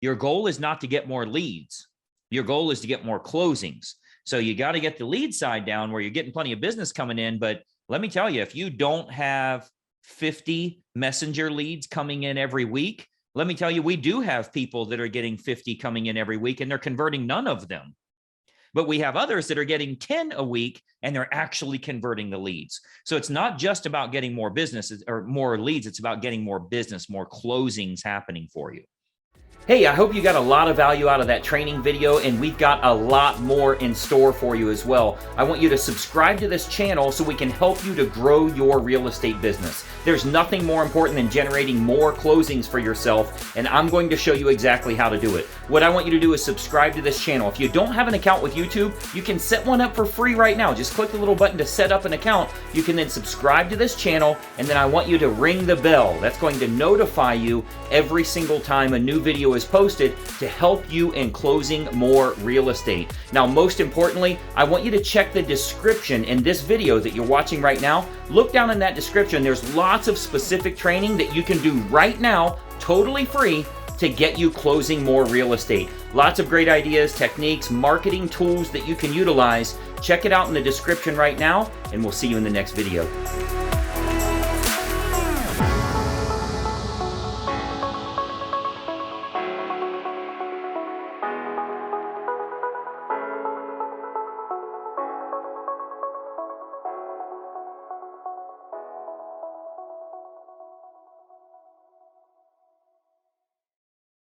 Your goal is not to get more leads. Your goal is to get more closings. So you got to get the lead side down where you're getting plenty of business coming in. But let me tell you, if you don't have 50 messenger leads coming in every week, let me tell you, we do have people that are getting 50 coming in every week and they're converting none of them. But we have others that are getting 10 a week and they're actually converting the leads. So it's not just about getting more business or more leads. It's about getting more business, more closings happening for you. Hey, I hope you got a lot of value out of that training video, and we've got a lot more in store for you as well. I want you to subscribe to this channel so we can help you to grow your real estate business. There's nothing more important than generating more closings for yourself, and I'm going to show you exactly how to do it. What I want you to do is subscribe to this channel. If you don't have an account with YouTube, you can set one up for free right now. Just click the little button to set up an account. You can then subscribe to this channel, and then I want you to ring the bell. That's going to notify you every single time a new video is posted to help you in closing more real estate. Now, most importantly, I want you to check the description in this video that you're watching right now. Look down in that description. There's lots of specific training that you can do right now, totally free, to get you closing more real estate. Lots of great ideas, techniques, marketing tools that you can utilize. Check it out in the description right now, and we'll see you in the next video.